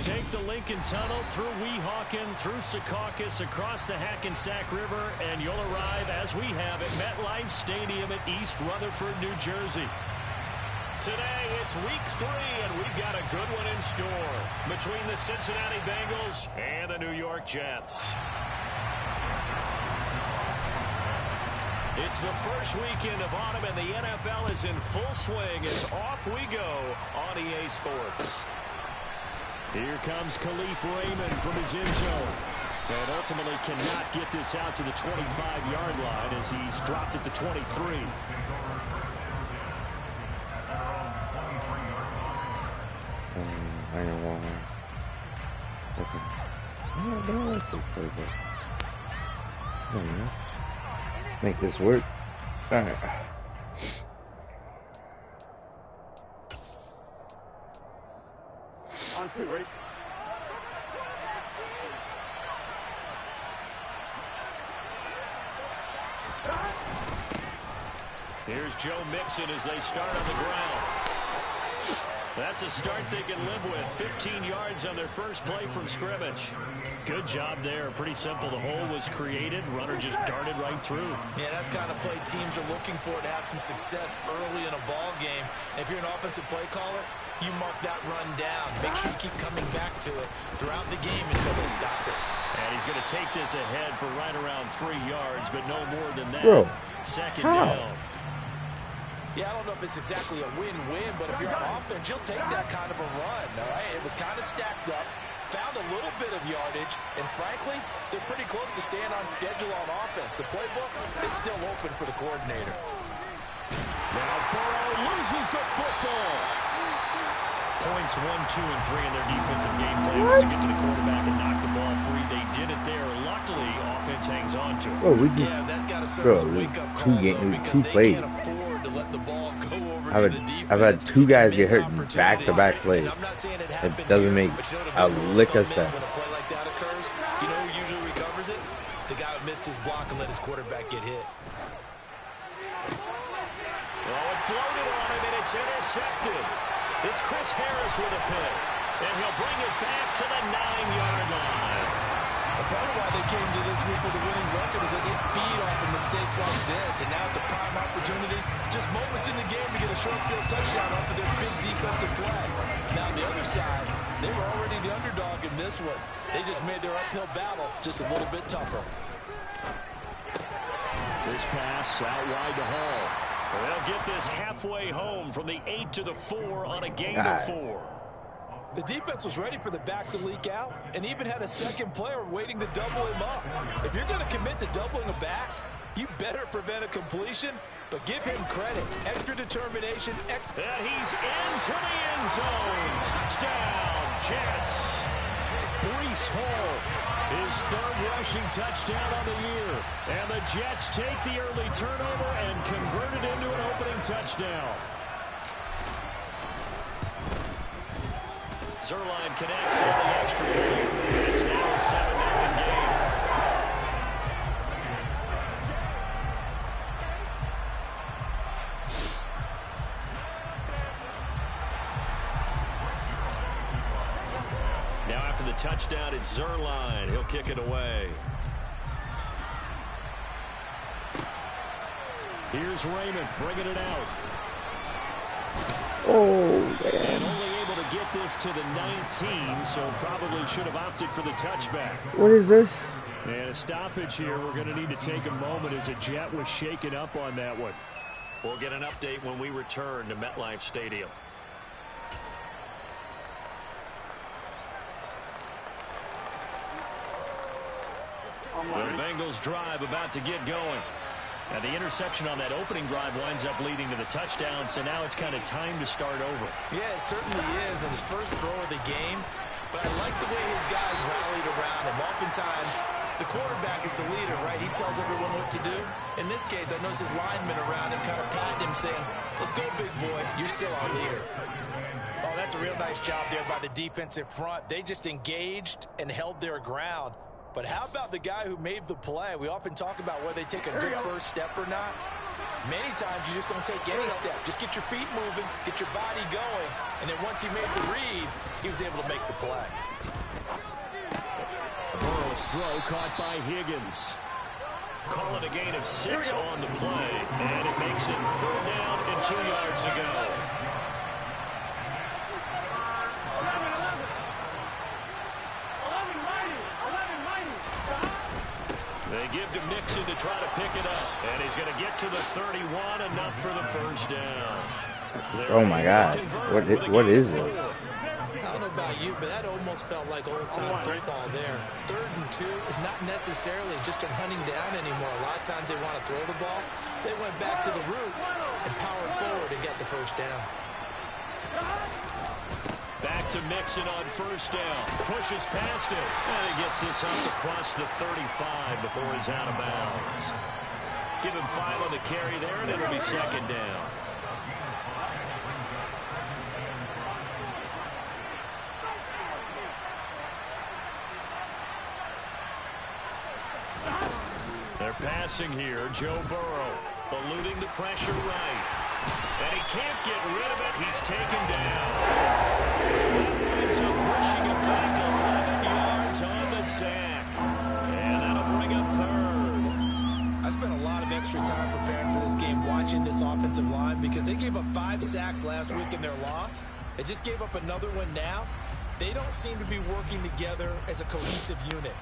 take the Lincoln Tunnel through Weehawken, through Secaucus, across the Hackensack River, and you'll arrive, as we have, at MetLife Stadium at East Rutherford, New Jersey. Today, it's week 3, and we've got a good one in store between the Cincinnati Bengals and the New York Jets. It's the first weekend of autumn, and the NFL is in full swing as off we go on EA Sports. Here comes Khalif Raymond from his end zone. And ultimately cannot get this out to the 25-yard line as he's dropped at the 23. I don't want to. Okay. No, that's okay. I don't know. Make this work. All right. On 2, ready? Here's Joe Mixon as they start on the ground. That's a start they can live with. 15 yards on their first play from scrimmage. Good job there. Pretty simple. The hole was created. Runner just darted right through. Yeah, that's the kind of play teams are looking for to have some success early in a ball game. And if you're an offensive play caller, you mark that run down. Make sure you keep coming back to it throughout the game until they stop it. And he's going to take this ahead for right around 3 yards, but no more than that. Bro, second how? down. Yeah, I don't know if it's exactly a win-win, but if you're on offense, you'll take that kind of a run, all right? It was kind of stacked up, found a little bit of yardage, and frankly, they're pretty close to staying on schedule on offense. The playbook is still open for the coordinator. Now Burrow loses the football. Points 1, 2, and 3 in their defensive game plan was to get to the quarterback and knock the ball free. They did it there. Luckily, offense hangs on to it. Bro, we just, Yeah, that's got to serve as a wake-up call, two plays. I've had 2 guys get hurt in back-to-back plays. It doesn't make a lick of sense. When a play like that occurs, you know who usually recovers it? The guy who missed his block and let his quarterback get hit. Well, it floated on him, and it's intercepted. It's Chris Harris with a pick, and he'll bring it back to the 9-yard line. Part of why they came to this week with a winning record is that they feed off of mistakes like this, and now it's a prime opportunity, just moments in the game to get a short field touchdown off of their big defensive play. Now, on the other side, they were already the underdog in this one. They just made their uphill battle just a little bit tougher. This pass out wide to Hall. They'll get this halfway home from the 8 to the 4 on a gain of 4. The defense was ready for the back to leak out and even had a second player waiting to double him up. If you're going to commit to doubling a back, you better prevent a completion, but give him credit. Extra determination. And he's into the end zone. Touchdown, Jets. Breece Hall, his 3rd rushing touchdown on the year. And the Jets take the early turnover and convert it into an opening touchdown. Zerline connects on the extra point. It's now a 7-0 game. Now after the touchdown, it's Zerline. He'll kick it away. Here's Raymond bringing it out. Oh, man. And only able to get this to the 19, so probably should have opted for the touchback. What is this? And a stoppage here. We're going to need to take a moment as a Jet was shaken up on that one. We'll get an update when we return to MetLife Stadium. The Bengals drive about to get going. And the interception on that opening drive winds up leading to the touchdown, so now it's kind of time to start over. Yeah, it certainly is, and his first throw of the game. But I like the way his guys rallied around him. Oftentimes, the quarterback is the leader, right? He tells everyone what to do. In this case, I noticed his linemen around him kind of patting him, saying, let's go, big boy. You're still our leader. Oh, that's a real nice job there by the defensive front. They just engaged and held their ground. But how about the guy who made the play? We often talk about whether they take a good first step or not. Many times you just don't take any step. Just get your feet moving, get your body going, and then once he made the read, he was able to make the play. Burrow's throw caught by Higgins. Call it a gain of 6 on the play, and it makes it 3rd down and 2 yards to go. They give to Mixon to try to pick it up, and he's going to get to the 31, enough for the 1st down. Oh my God, what is this? I don't know about you, but that almost felt like old-time football there. 3rd and 2 is not necessarily just a hunting down anymore. A lot of times they want to throw the ball. They went back to the roots and powered forward and get the 1st down. Back to Mixon on 1st down. Pushes past it. And he gets this up across the 35 before he's out of bounds. Give him 5 on the carry there, and it'll be 2nd down. They're passing here. Joe Burrow eluding the pressure right. And he can't get rid of it. He's taken down. That winds up pushing him back 11 yards on the sack. And that'll bring up 3rd. I spent a lot of extra time preparing for this game, watching this offensive line, because they gave up 5 sacks last week in their loss. They just gave up another one now. They don't seem to be working together as a cohesive unit.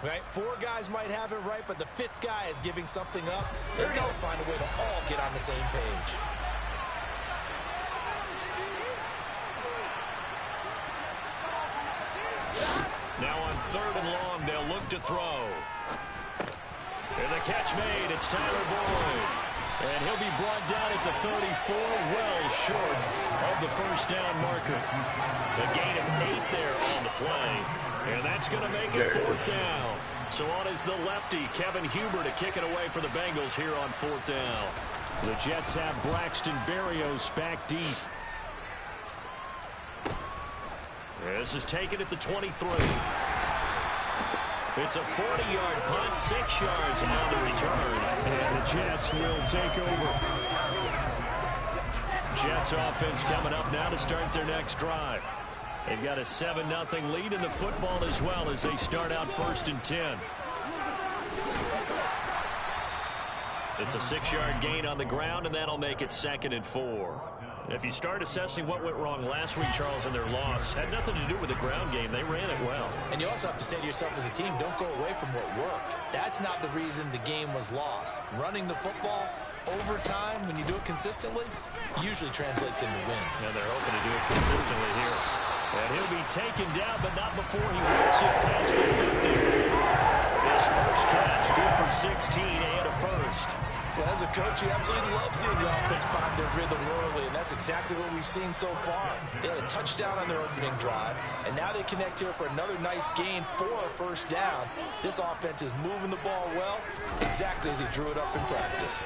Right? 4 guys might have it right, but the 5th guy is giving something up. They've got to find a way to all get on the same page. Now on 3rd and long, they'll look to throw. And the catch made. It's Tyler Boyd. And he'll be brought down at the 34, well short of the 1st down marker. A gain of 8 there on the play. And that's going to make it 4th down. So on is the lefty, Kevin Huber, to kick it away for the Bengals here on 4th down. The Jets have Braxton Berrios back deep. This is taken at the 23. It's a 40-yard punt, 6 yards on the return. And the Jets will take over. Jets offense coming up now to start their next drive. They've got a 7-0 lead in the football as well as they start out 1st and 10. It's a 6-yard gain on the ground, and that'll make it 2nd and 4. If you start assessing what went wrong last week, Charles, in their loss, had nothing to do with the ground game. They ran it well. And you also have to say to yourself as a team, don't go away from what worked. That's not the reason the game was lost. Running the football over time, when you do it consistently, usually translates into wins. And they're hoping to do it consistently here. And he'll be taken down, but not before he works it past the 50. His first catch, good for 16 and a 1st. Well, as a coach, you absolutely love seeing your offense find their rhythm early, and that's exactly what we've seen so far. They had a touchdown on their opening drive, and now they connect here for another nice gain for a 1st down. This offense is moving the ball well, exactly as he drew it up in practice.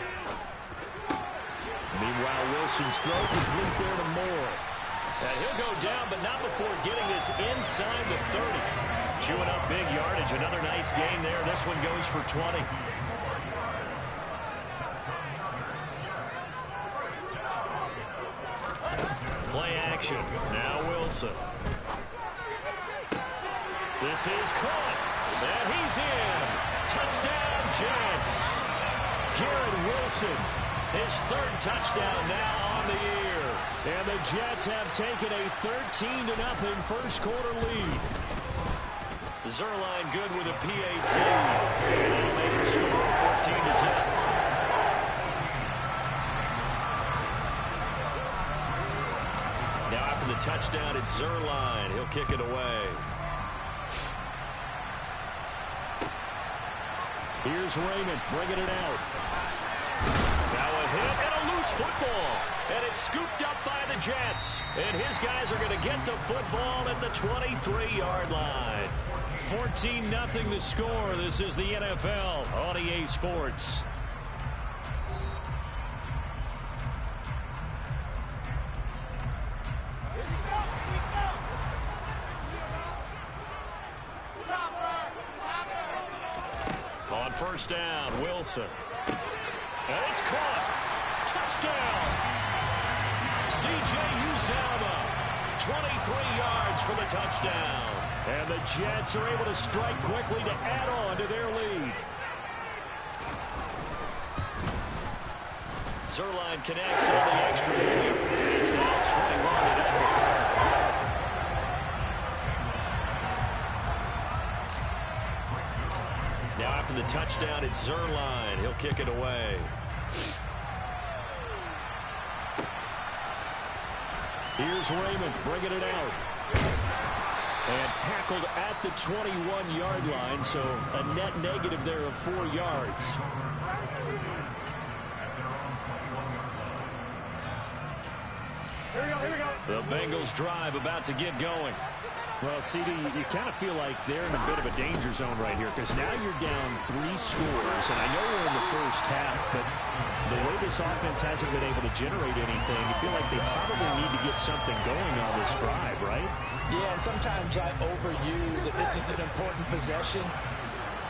Meanwhile, Wilson's throw complete there to Moore. And he'll go down, but not before getting this inside the 30. Chewing up big yardage. Another nice gain there. This one goes for 20. Play action. Now Wilson. This is caught. And he's in. Touchdown, Jets. Garrett Wilson. His 3rd touchdown now on the year. And the Jets have taken a 13-0 1st quarter lead. Zerline good with a PAT. And that'll make the score 14-0. Now after the touchdown, it's Zerline. He'll kick it away. Here's Raymond bringing it out. Now a hit and a loose football. And it's scooped up by the Jets. And his guys are going to get the football at the 23-yard line. 14-0 the score. This is the NFL on EA Sports. On 1st down, Wilson. And it's caught. Touchdown! C.J. Uzomah, 23 yards for the touchdown. And the Jets are able to strike quickly to add on to their lead. Zerline connects on the extra point. It's now 21-0. Now after the touchdown, it's Zerline. He'll kick it away. Here's Raymond bringing it out. And tackled at the 21-yard line, so a net negative there of 4 yards. Here we go. The Bengals drive about to get going. Well, CD, you kind of feel like they're in a bit of a danger zone right here because now you're down 3 scores, and I know we're in the first half, but the way this offense hasn't been able to generate anything, you feel like they probably need to get something going on this drive, right? Yeah, and sometimes I overuse that this is an important possession,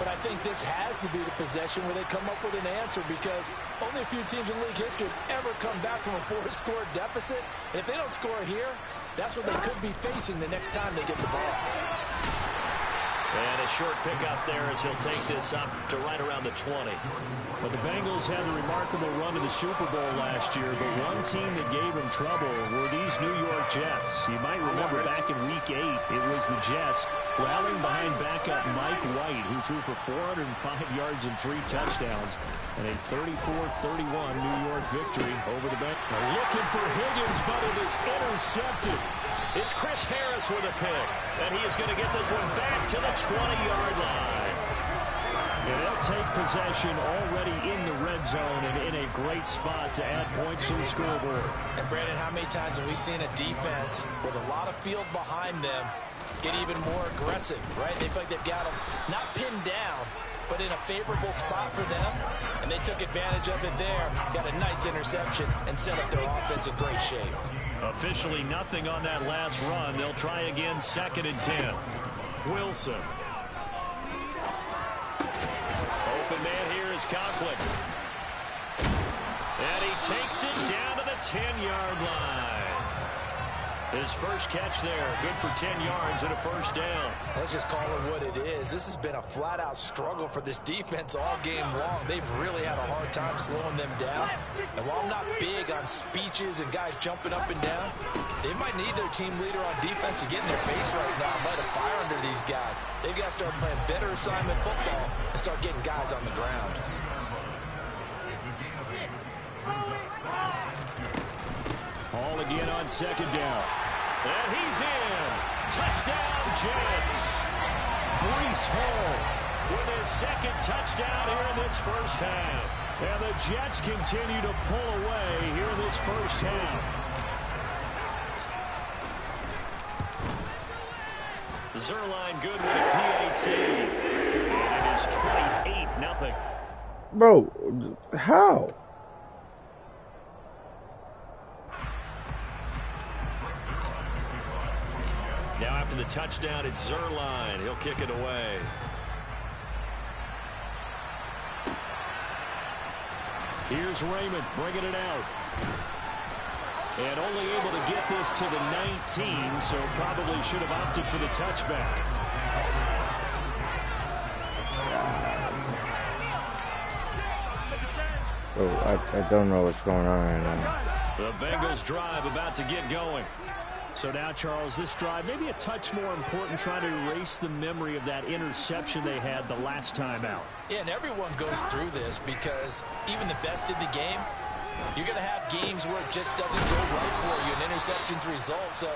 but I think this has to be the possession where they come up with an answer because only a few teams in league history have ever come back from a 4-score deficit, and if they don't score here, that's what they could be facing the next time they get the ball. And a short pickup there as he'll take this up to right around the 20. But the Bengals had a remarkable run to the Super Bowl last year, but one team that gave them trouble were these New York Jets. You might remember back in Week 8, it was the Jets rallying behind backup Mike White, who threw for 405 yards and 3 touchdowns, and a 34-31 New York victory over the Bengals. Looking for Higgins, but it is intercepted. It's Chris Harris with a pick, and he is going to get this one back to the 20-yard line. And they'll take possession already in the red zone and in a great spot to add points to the scoreboard. And Brandon, how many times have we seen a defense with a lot of field behind them get even more aggressive, right? They feel like they've got them not pinned down, but in a favorable spot for them, and they took advantage of it there, got a nice interception, and set up their offense in great shape. Officially nothing on that last run. They'll try again, 2nd and 10. Wilson. Open man here is Conklin. And he takes it down to the 10-yard line. His first catch there, good for 10 yards and a first down. Let's just call it what it is. This has been a flat-out struggle for this defense all game long. They've really had a hard time slowing them down. And while I'm not big on speeches and guys jumping up and down, they might need their team leader on defense to get in their face right now and light a fire under these guys. They've got to start playing better assignment football and start getting guys on the ground. Hall again on 2nd down. And he's in. Touchdown, Jets. Breece Hall with his 2nd touchdown here in this first half. And the Jets continue to pull away here in this first half. Zerline good with a PAT. And it is 28-0. Bro, how? Now after the touchdown, it's Zerline. He'll kick it away. Here's Raymond bringing it out. And only able to get this to the 19, so probably should have opted for the touchback. Oh, I don't know what's going on right now. The Bengals drive about to get going. So now, Charles, this drive maybe a touch more important, trying to erase the memory of that interception they had the last time out. Yeah, and everyone goes through this because even the best in the game, you're going to have games where it just doesn't go right for you, and interceptions result. So,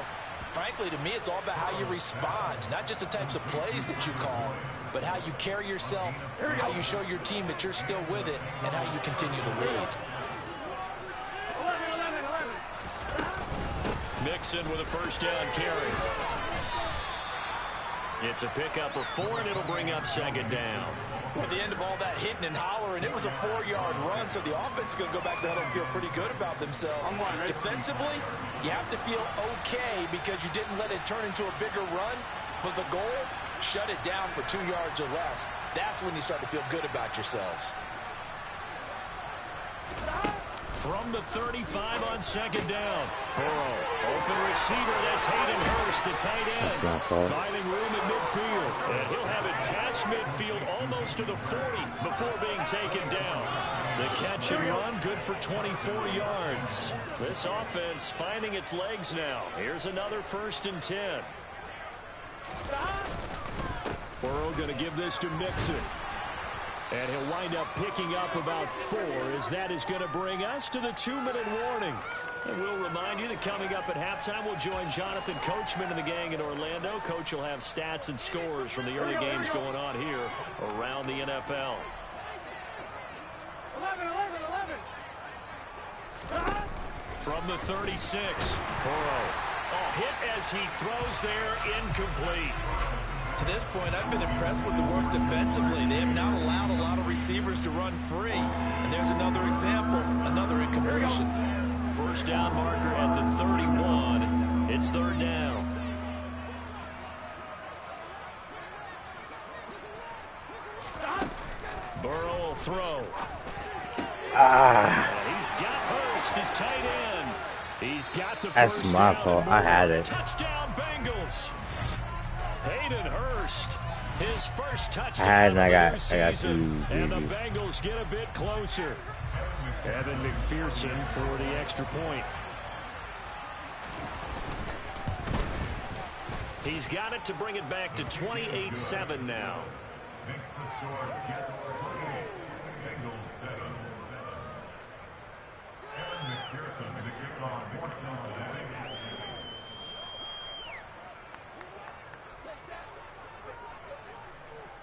frankly, to me, it's all about how you respond, not just the types of plays that you call, but how you carry yourself, how you show your team that you're still with it, and how you continue to lead. Mixon with a first down carry. It's a pickup of 4, and it'll bring up 2nd down. At the end of all that hitting and hollering, it was a 4-yard run, so the offense is going to go back there and feel pretty good about themselves. Defensively, you have to feel okay because you didn't let it turn into a bigger run, but the goal, shut it down for 2 yards or less. That's when you start to feel good about yourselves. From the 35 on second down. Burrow, open receiver. That's Hayden Hurst, the tight end. Finding room in midfield. And he'll have it past midfield almost to the 40 before being taken down. The catch and run, good for 24 yards. This offense finding its legs now. Here's another 1st and 10. Burrow going to give this to Mixon. And he'll wind up picking up about 4 as that is going to bring us to the 2-minute warning. And we'll remind you that coming up at halftime, we'll join Jonathan Coachman and the gang in Orlando. Coach will have stats and scores from the early games going on here around the NFL. 11. From the 36, Burrow. Hit as he throws there, incomplete. To this point, I've been impressed with the work defensively. They have not allowed a lot of receivers to run free. And there's another example, another incompletion. First down marker at the 31. It's 3rd down. Burrow will throw. He's got Hurst, his tight end. He's got the That's first my down. fault. I had it. Touchdown, Bengals. Hayden Hurst, his first touchdown. And I got season, to and the Bengals get a bit closer. Evan McPherson for the extra point. He's got it to bring it back to 28-7 now.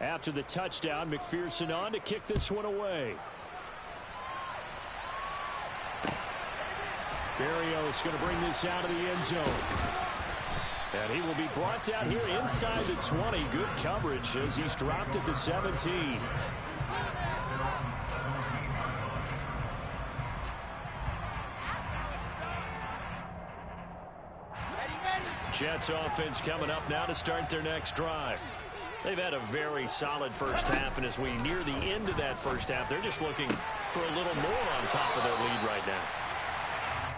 After the touchdown, McPherson on to kick this one away. Berrios going to bring this out of the end zone. And he will be brought down here inside the 20. Good coverage as he's dropped at the 17. Jets offense coming up now to start their next drive. They've had a very solid first half, and as we near the end of that first half, they're just looking for a little more on top of their lead right now.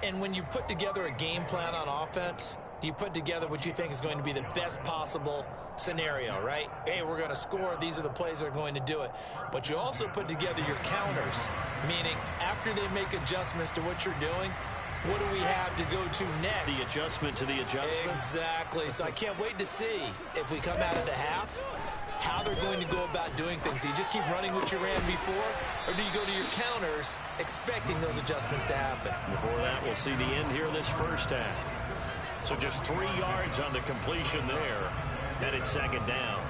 And when you put together a game plan on offense, you put together what you think is going to be the best possible scenario, right? Hey, we're going to score. These are the plays that are going to do it. But you also put together your counters, meaning after they make adjustments to what you're doing, what do we have to go to next? The adjustment to the adjustment? Exactly. So I can't wait to see if we come out of the half, how they're going to go about doing things. Do you just keep running what you ran before, or do you go to your counters expecting those adjustments to happen? Before that, we'll see the end here this first half. So just 3 yards on the completion there, and it's 2nd down.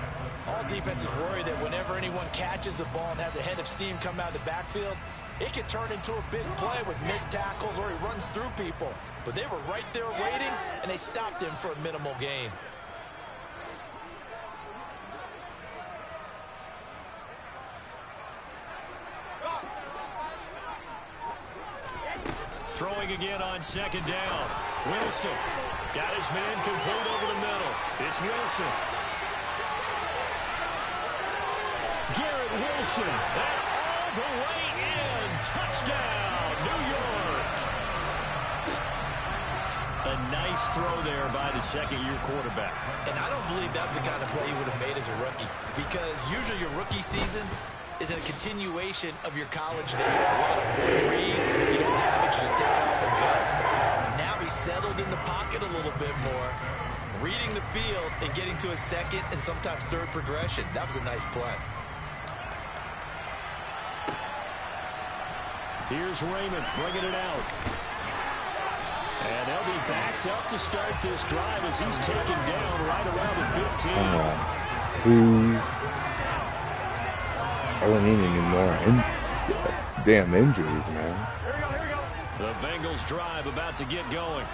All defenses worry that whenever anyone catches the ball and has a head of steam come out of the backfield, it can turn into a big play with missed tackles or he runs through people. But they were right there waiting, and they stopped him for a minimal gain. Throwing again on 2nd down. Wilson got his man complete over the middle. It's Wilson. Garrett Wilson. And all the way in. Touchdown, New York. A nice throw there by the second-year quarterback. And I don't believe that was the kind of play you would have made as a rookie, because usually your rookie season is a continuation of your college days. A lot of read, and if you don't have it, you just take off and go. Now he's settled in the pocket a little bit more, reading the field and getting to a second and sometimes third progression. That was a nice play. Here's Raymond bringing it out. And they'll be backed up to start this drive as he's taken down right around the 15. I don't need any more damn injuries, man. The Bengals drive about to get going.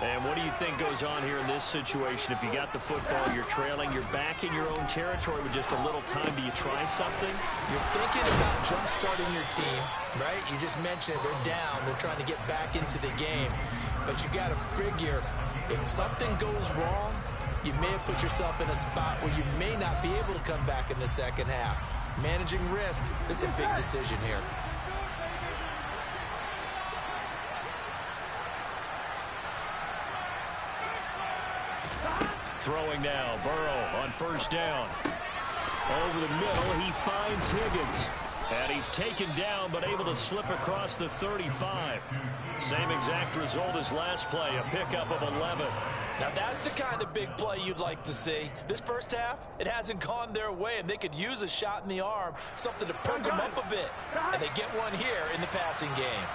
And what do you think goes on here in this situation? If you got the football, you're trailing, you're back in your own territory with just a little time. Do you try something? You're thinking about jump-starting your team, right? You just mentioned it. They're down. They're trying to get back into the game. But you got to figure, if something goes wrong, you may have put yourself in a spot where you may not be able to come back in the second half. Managing risk is a big decision here. Throwing now, Burrow on first down. Over the middle, he finds Higgins. And he's taken down, but able to slip across the 35. Same exact result as last play, a pickup of 11. Now that's the kind of big play you'd like to see. This first half, it hasn't gone their way, and they could use a shot in the arm, something to perk them up a bit. And they get one here in the passing game.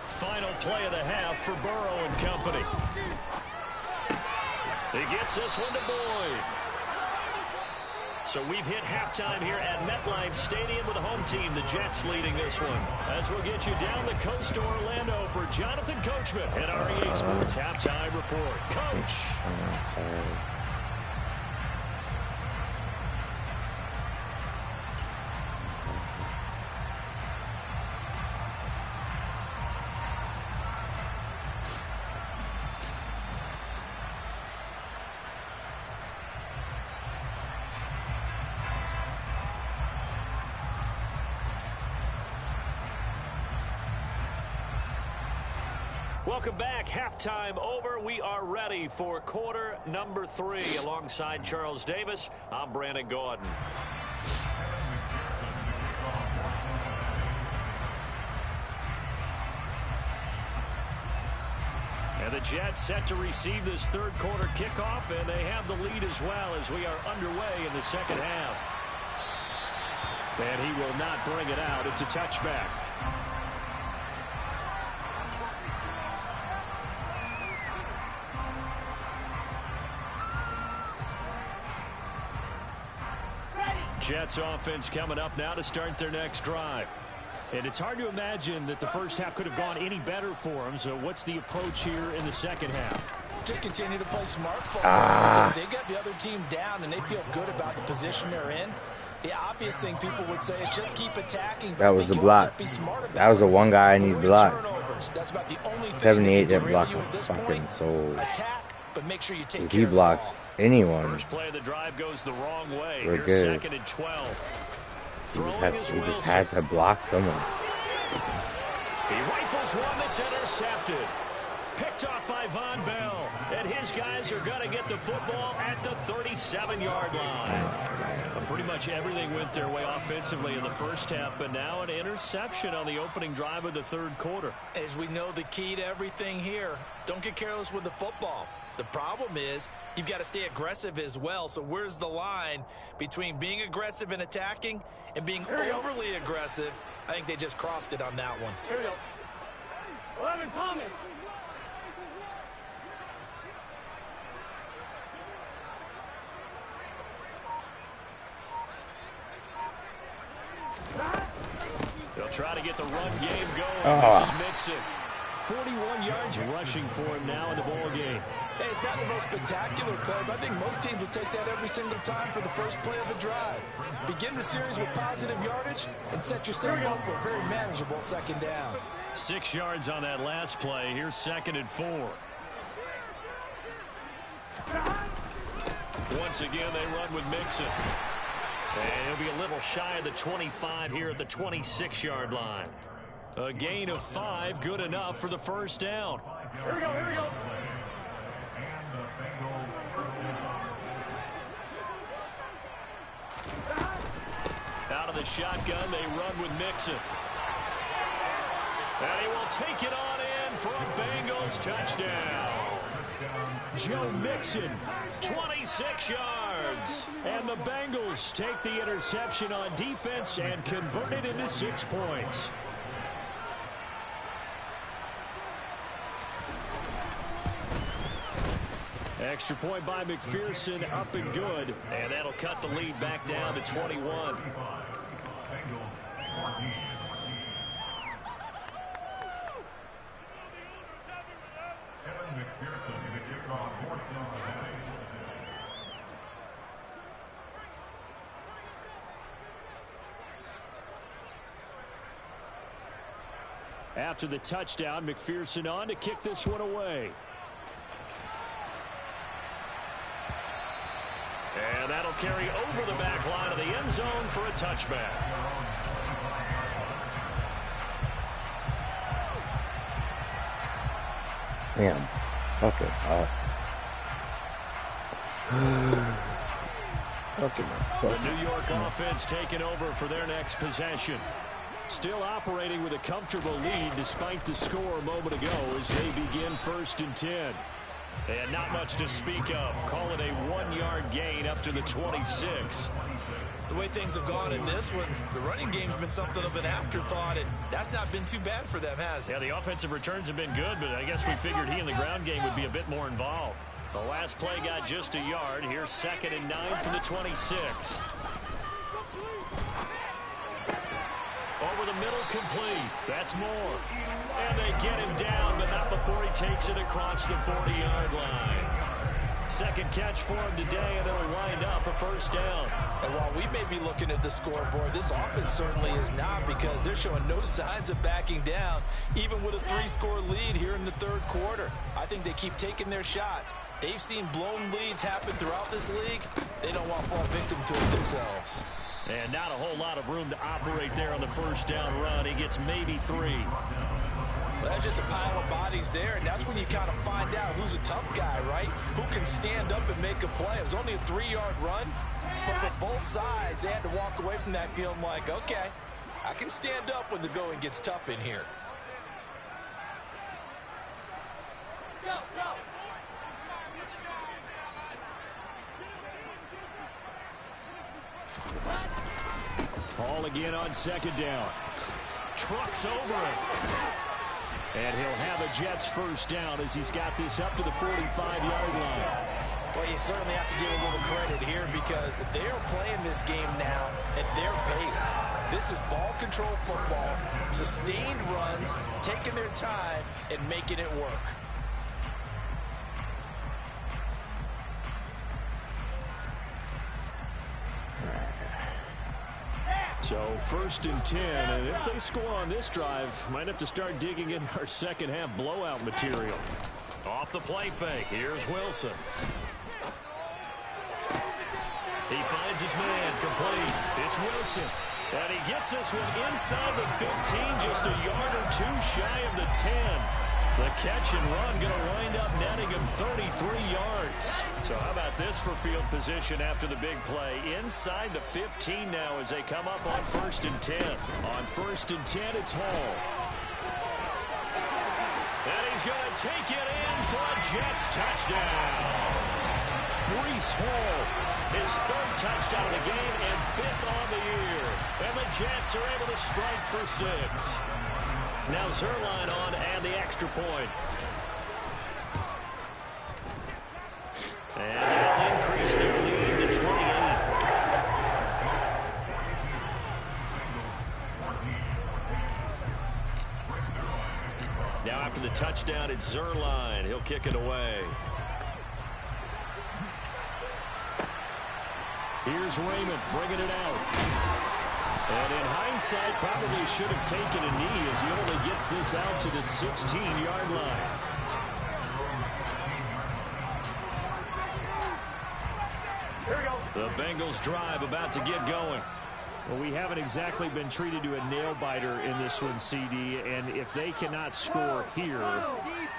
Final play of the half for Burrow and company. He gets this one to Boyd. So we've hit halftime here at MetLife Stadium with the home team, the Jets, leading this one. As we'll get you down the coast to Orlando for Jonathan Coachman at REA Sports Halftime Report. Coach. Welcome back. Halftime over. We are ready for quarter number 3. Alongside Charles Davis, I'm Brandon Gordon. And the Jets set to receive this third quarter kickoff, and they have the lead as well as we are underway in the second half. And he will not bring it out. It's a touchback. Jets offense coming up now to start their next drive. And it's hard to imagine that the first half could have gone any better for them. So what's the approach here in the second half? Just continue to play smart football because they got the other team down and they feel good about the position they're in. The obvious thing people would say is just keep attacking. That was the block. That was the one guy I need blocked. That's about the only thing 78 that blocked my fucking soul. Attack, but make sure you take If care he of the blocks ball. anyone, First play of the drive goes the wrong way. we're Here's good. 2nd and 12. We Throwing is just Wilson. had to block someone. He rifles one that's intercepted. Picked off by Von Bell. And his guys are going to get the football at the 37-yard line. Pretty much everything went their way offensively in the first half, but now an interception on the opening drive of the third quarter. As we know, the key to everything here, don't get careless with the football. The problem is you've got to stay aggressive as well. So where's the line between being aggressive and attacking and being overly aggressive? I think they just crossed it on that one. Here we go. 11, Thomas. They'll try to get the run game going. This is Mixon. 41 yards rushing for him now in the ball game. Hey, it's not the most spectacular play, but I think most teams will take that every single time for the first play of the drive. Begin the series with positive yardage and set yourself up for a very manageable second down. 6 yards on that last play. Here's 2nd and 4. Once again, they run with Mixon. And he'll be a little shy of the 25 here at the 26-yard line. A gain of 5, good enough for the first down. Here we go, here we go. Out of the shotgun, they run with Mixon. And he will take it on in for a Bengals touchdown. Joe Mixon, 26 yards. And the Bengals take the interception on defense and convert it into 6 points. Extra point by McPherson, up and good. And that'll cut the lead back down to 21. After the touchdown, McPherson on to kick this one away. And that'll carry over the back line of the end zone for a touchback. Damn. Fucking up. The New York offense taking over for their next possession. Still operating with a comfortable lead despite the score a moment ago as they begin 1st and 10. And not much to speak of. Call it a 1-yard gain up to the 26. The way things have gone in this one, the running game's been something of an afterthought, and that's not been too bad for them, has it? Yeah, the offensive returns have been good, but I guess we figured he in the ground game would be a bit more involved. The last play got just a yard. Here's 2nd and 9 from the 26. Over the middle, complete. That's Moore. And they get him down, but not before he takes it across the 40-yard line. Second catch for him today, and it'll wind up a 1st down. And while we may be looking at the scoreboard, this offense certainly is not, because they're showing no signs of backing down, even with a 3-score lead here in the 3rd quarter. I think they keep taking their shots. They've seen blown leads happen throughout this league. They don't want to fall victim to it themselves. And not a whole lot of room to operate there on the 1st down run. He gets maybe 3. Well, that's just a pile of bodies there, and that's when you kind of find out who's a tough guy, right? Who can stand up and make a play. It was only a 3-yard run, but for both sides, they had to walk away from that feeling like, okay, I can stand up when the going gets tough in here. Go, go. Ball again on 2nd down. Trucks over it. And he'll have a Jets 1st down as he's got this up to the 45-yard line. Well, you certainly have to give a little credit here, because they are playing this game now at their pace. This is ball control football, sustained runs, taking their time and making it work. So 1st and 10, and if they score on this drive, might have to start digging in our second half blowout material. Off the play fake, here's Wilson. He finds his man, complete. It's Wilson. And he gets this one inside the 15, just a yard or 2 shy of the 10. The catch and run going to wind up netting him 33 yards. So how about this for field position after the big play? Inside the 15 now as they come up on 1st and 10. On 1st and 10, it's Hall. And he's going to take it in for a Jets touchdown. Breece Hall, his 3rd touchdown of the game and 5th on the year. And the Jets are able to strike for 6. Now Zerline on and the extra point. And that'll increase their lead to 28. Now after the touchdown, it's Zerline. He'll kick it away. Here's Raymond bringing it out. And in hindsight, probably should have taken a knee as he only gets this out to the 16-yard line. Here we go. The Bengals drive about to get going. Well, we haven't exactly been treated to a nail-biter in this one, CD, and if they cannot score here,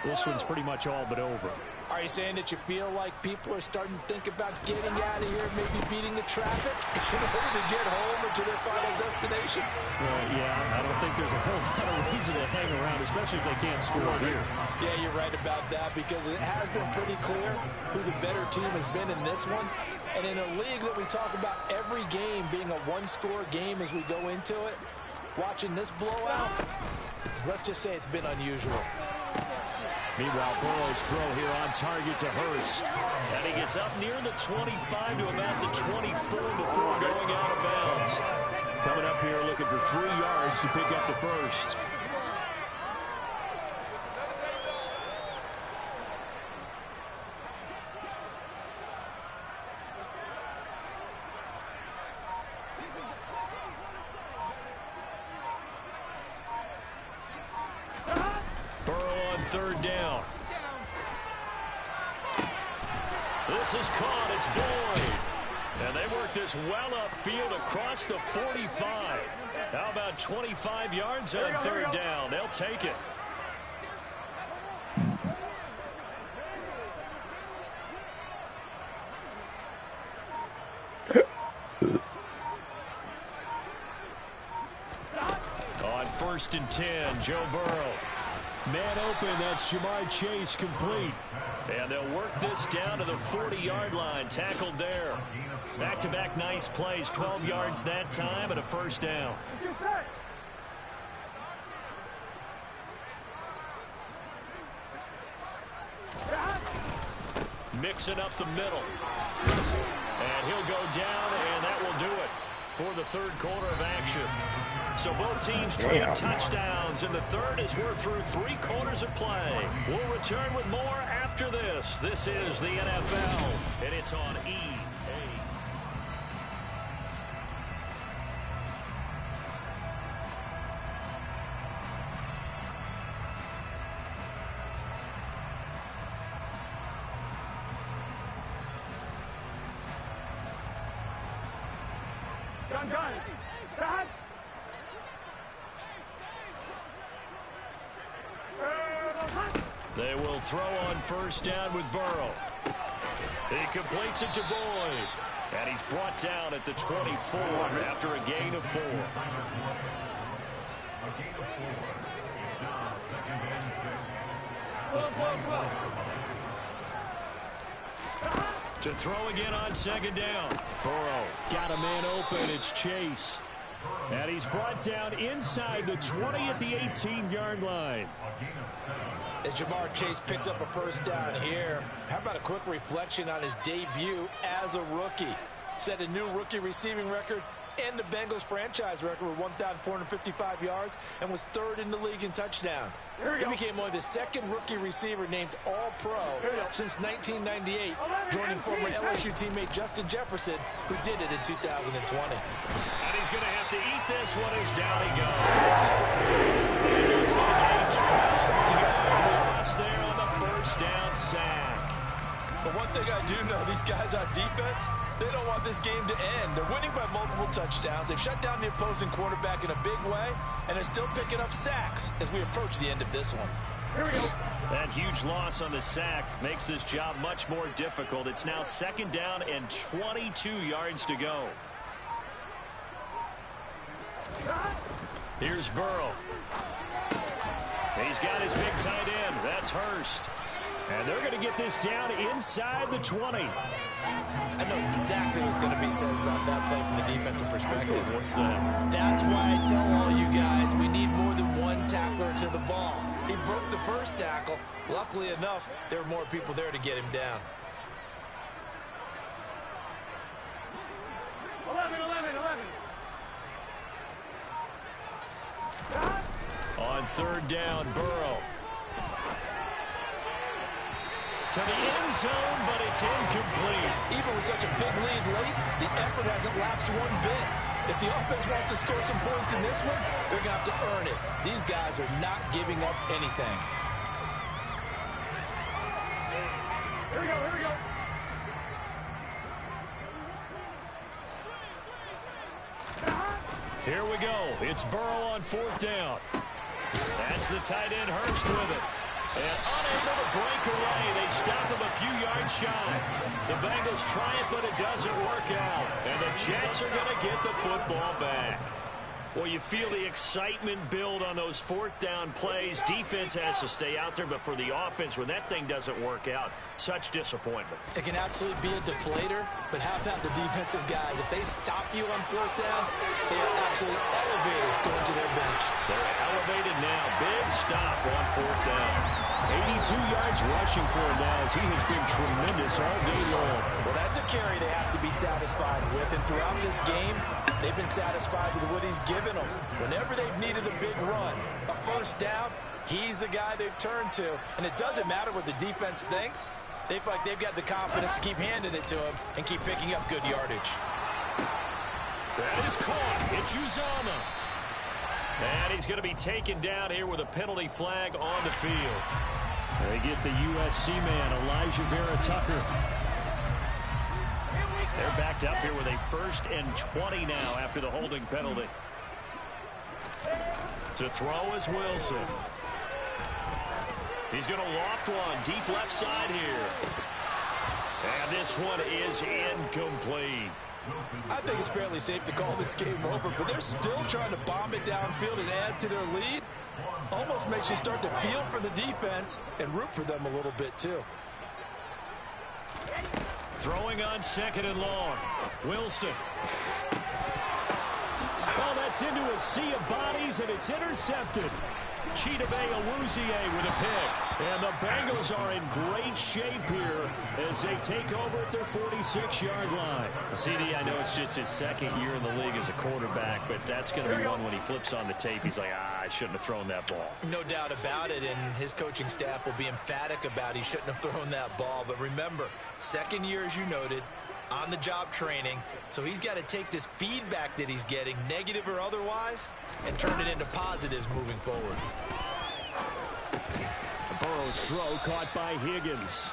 this one's pretty much all but over. Are you saying that you feel like people are starting to think about getting out of here, maybe beating the traffic in order to get home or to their final destination? Yeah, I don't think there's a whole lot of reason to hang around, especially if they can't score here. Yeah, you're right about that, because it has been pretty clear who the better team has been in this one. And in a league that we talk about every game being a 1-score game as we go into it, watching this blowout, let's just say it's been unusual. Meanwhile, Burrow's throw here on target to Hurst. And he gets up near the 25 to about the 24 before going out of bounds. Coming up here looking for 3 yards to pick up the 1st. Burrow on 3rd down. This is caught. It's Boyd. And they work this well upfield across the 45. How about 25 yards on third down? They'll take it. On 1st and 10, Joe Burrow. Man open, that's Jamar Chase complete. And they'll work this down to the 40-yard line, tackled there. Back-to-back nice plays, 12 yards that time and a first down. Mixing up the middle. And he'll go down, and that will do it for the third quarter of action. So both teams trade touchdowns, and the third as we're through 3 quarters of play. We'll return with more after this. This is the NFL, and it's on EA. They will throw on first down with Burrow. He completes it to Boyd. And he's brought down at the 24 after a gain of 4. To throw again on second down. Burrow got a man open. It's Chase. And he's brought down inside the 20 at the 18-yard line. As Jamar Chase picks up a first down here, how about a quick reflection on his debut as a rookie? Set a new rookie receiving record and the Bengals franchise record with 1,455 yards and was 3rd in the league in touchdown. He became only the 2nd rookie receiver named All-Pro since 1998, joining former LSU teammate Justin Jefferson, who did it in 2020. And he's going to have to eat this one as down he goes. It looks like a 12-yard loss there on the first down sack. But one thing I do know, these guys on defense, they don't want this game to end. They're winning by multiple touchdowns. They've shut down the opposing quarterback in a big way, and they're still picking up sacks as we approach the end of this one. Here we go. That huge loss on the sack makes this job much more difficult. It's now 2nd down and 22 yards to go. Here's Burrow. He's got his big tight end. That's Hurst. And they're going to get this down inside the 20. I know exactly what's going to be said about that play from the defensive perspective. What's that? That's why I tell all you guys we need more than one tackler to the ball. He broke the first tackle. Luckily enough, there were more people there to get him down. 11. On 3rd down, Burrow. To the end zone, but it's incomplete. Even with such a big lead late, the effort hasn't lapsed one bit. If the offense wants to score some points in this one, they're going to have to earn it. These guys are not giving up anything. Here we go. Here we go. It's Burrow on 4th down. That's the tight end, Hurst with it. And unable to break away, they stop him a few yards shy. The Bengals try it, but it doesn't work out. And the Jets are going to get the football back. Well, you feel the excitement build on those 4th down plays. Defense has to stay out there, but for the offense, when that thing doesn't work out, such disappointment. It can absolutely be a deflator, but how about the defensive guys? If they stop you on 4th down, they are absolutely elevated going to their bench. They're elevated now. Big stop on 4th down. 82 yards rushing for him now as he has been tremendous all day long. Well, that's a carry they have to be satisfied with. And throughout this game, they've been satisfied with what he's given them. Whenever they've needed a big run, a first down, he's the guy they've turned to. And it doesn't matter what the defense thinks. They feel like they've got the confidence to keep handing it to him and keep picking up good yardage. That is caught. It's Uzama. And he's going to be taken down here with a penalty flag on the field. They get the USC man, Elijah Vera Tucker. They're backed up here with a 1st and 20 now after the holding penalty. To throw is Wilson. He's going to loft one deep left side here. And this one is incomplete. I think it's fairly safe to call this game over, but they're still trying to bomb it downfield and add to their lead. Almost makes you start to feel for the defense and root for them a little bit too. Throwing on 2nd and long. Wilson. Well, that's into a sea of bodies, and it's intercepted. Chidobe Awuzie with a pick. And the Bengals are in great shape here as they take over at their 46-yard line. CD, I know it's just his 2nd year in the league as a quarterback, but that's going to be one when he flips on the tape. He's like, I shouldn't have thrown that ball. No doubt about it, and his coaching staff will be emphatic about he shouldn't have thrown that ball. But remember, 2nd year, as you noted, on-the-job training, so he's got to take this feedback that he's getting, negative or otherwise, and turn it into positives moving forward. Burrow's throw caught by Higgins.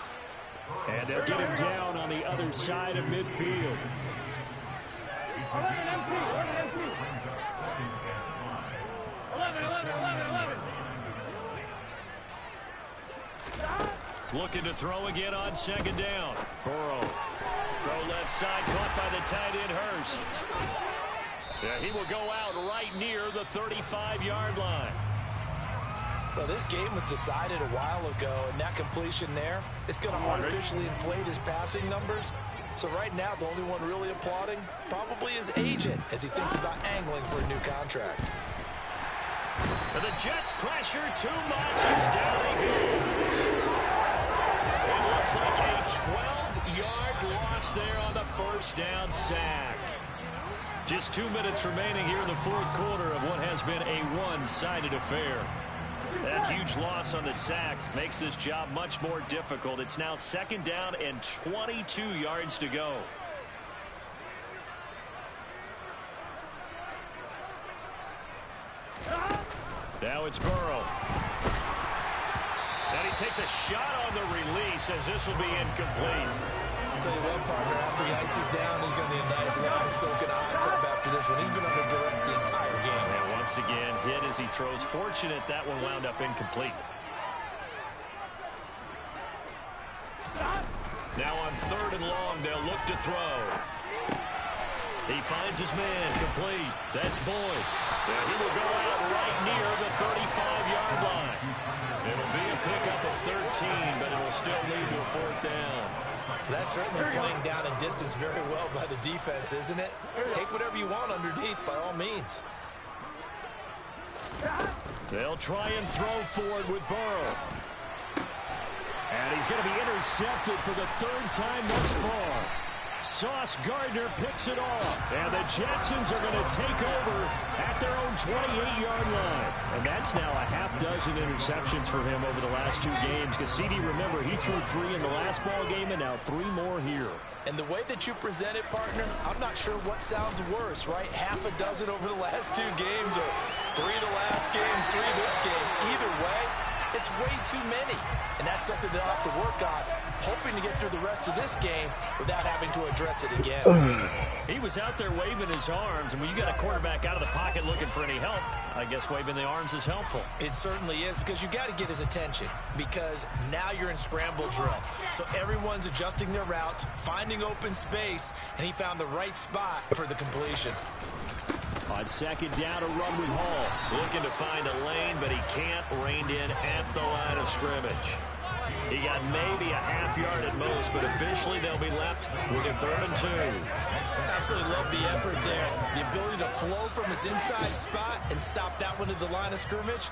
And they'll get him down on the other side of midfield. Looking to throw again on 2nd down. Burrow. Throw left side, caught by the tight end Hurst. Yeah, he will go out right near the 35-yard line. Well, this game was decided a while ago, and that completion there, it's going to artificially inflate his passing numbers. So right now, the only one really applauding probably his agent as he thinks about angling for a new contract. And the Jets pressure too much as down he goes. It looks like a 12-yard loss there on the 1st down sack. Just 2 minutes remaining here in the 4th quarter of what has been a one-sided affair. That huge loss on the sack makes this job much more difficult. It's now 2nd down and 22 yards to go. Now it's Burrow. And he takes a shot on the release as this will be incomplete. I'll tell you what, partner, after he ices down, he's going to be a nice long soak in a hot tub after this one. He's been under duress the entire game. And once again, hit as he throws. Fortunate that one wound up incomplete. Now on 3rd and long, they'll look to throw. He finds his man, complete. That's Boyd. Yeah, he will go out right near the 35-yard line. It'll be a pickup of 13, but it'll still lead to a 4th down. That's certainly playing down in distance very well by the defense, isn't it? Take whatever you want underneath by all means. They'll try and throw forward with Burrow. And he's going to be intercepted for the 3rd time thus far. Sauce Gardner picks it off. And the Jetsons are going to take over at their own 28-yard line. And that's now a half dozen interceptions for him over the last 2 games. Because CD, remember, he threw 3 in the last ball game and now 3 more here. And the way that you present it, partner, I'm not sure what sounds worse, right? Half a dozen over the last 2 games or 3 the last game, 3 this game. Either way, it's way too many. And that's something they'll have to work on, hoping to get through the rest of this game without having to address it again. He was out there waving his arms, and when you got a quarterback out of the pocket looking for any help, I guess waving the arms is helpful. It certainly is, because you got to get his attention, because now you're in scramble drill. So everyone's adjusting their routes, finding open space, and he found the right spot for the completion. On 2nd down, a run with Hall. Looking to find a lane, but he can't. Reined in at the line of scrimmage. He got maybe a half yard at most, but officially they'll be left with a 3rd and 2. Absolutely love the effort there. The ability to flow from his inside spot and stop that one at the line of scrimmage.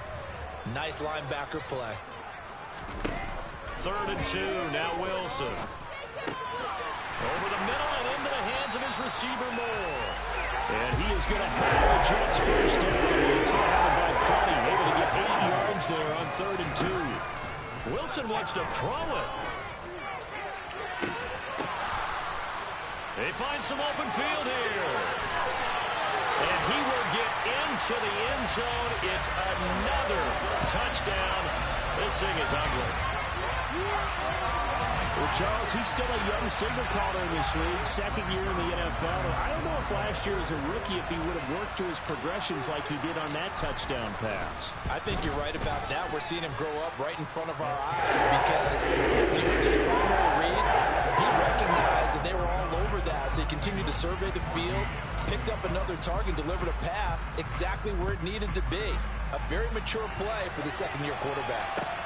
Nice linebacker play. 3rd and 2, now Wilson. Over the middle and into the hands of his receiver Moore. And he is going to have the Jets 1st down. He's going to have it by plenty. Able to get 8 yards there on 3rd and 2. Wilson wants to throw it. They find some open field here. And he will get into the end zone. It's another touchdown. This thing is ugly. Well, Charles, he's still a young signal caller in this league, second year in the NFL. I don't know if last year as a rookie if he would have worked through his progressions like he did on that touchdown pass. I think you're right about that. We're seeing him grow up right in front of our eyes because when he went to his primary read, he recognized that they were all over that. So he continued to survey the field, picked up another target, delivered a pass exactly where it needed to be. A very mature play for the second-year quarterback.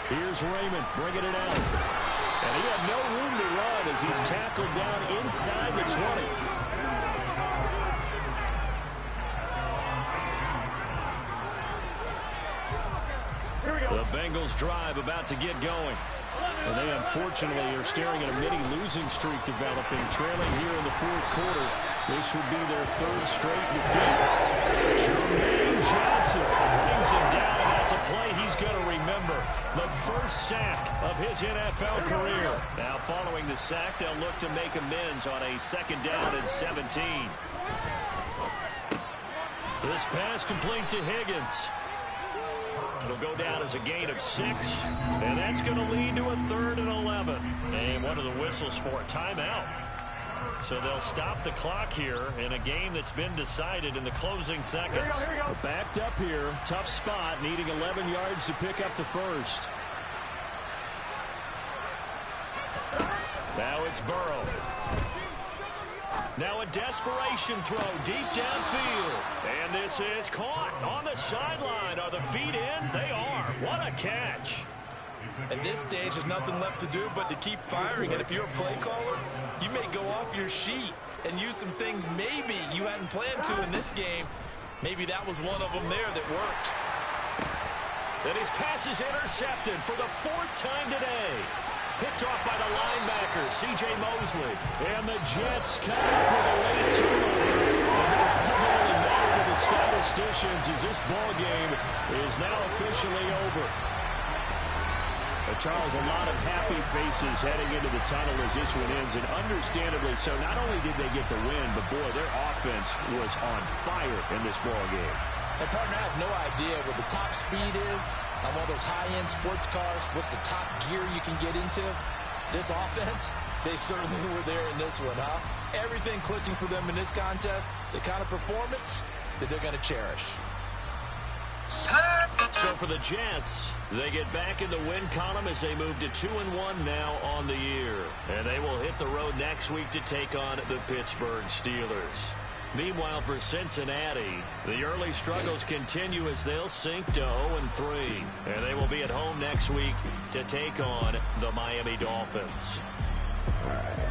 Here's Raymond bringing it out. And he had no room to run as he's tackled down inside the 20. The Bengals drive about to get going. And they unfortunately are staring at a mini-losing streak developing, trailing here in the fourth quarter. This would be their third straight defeat. Jermaine Johnson brings him down, and that's a play he's going to remember. The first sack of his NFL career. Now following the sack, they'll look to make amends on a second down and 17. This pass complete to Higgins. It'll go down as a gain of 6, and that's going to lead to a 3rd and 11. And one of the whistles for a timeout. So they'll stop the clock here in a game that's been decided in the closing seconds. We're backed up here, tough spot, needing 11 yards to pick up the first. Now it's Burrow. Now a desperation throw deep downfield. And this is caught on the sideline. Are the feet in? They are. What a catch. At this stage, there's nothing left to do but to keep firing. And if you're a play caller, you may go off your sheet and use some things maybe you hadn't planned to in this game. Maybe that was one of them there that worked. And his pass is intercepted for the 4th time today. Picked off by the linebacker, C.J. Mosley. And the Jets come up with a late turnover. And it'll probably matter to the statisticians as this ball game is now officially over. Charles, a lot of happy faces heading into the tunnel as this one ends, and understandably so. Not only did they get the win, but boy, their offense was on fire in this ball game. And partner, I have no idea what the top speed is on one of those high-end sports cars. What's the top gear you can get into? This offense, they certainly were there in this one, huh? Everything clicking for them in this contest, the kind of performance that they're going to cherish. So for the Jets, they get back in the win column as they move to 2-1 now on the year. And they will hit the road next week to take on the Pittsburgh Steelers. Meanwhile, for Cincinnati, the early struggles continue as they'll sink to 0-3. And they will be at home next week to take on the Miami Dolphins. All right.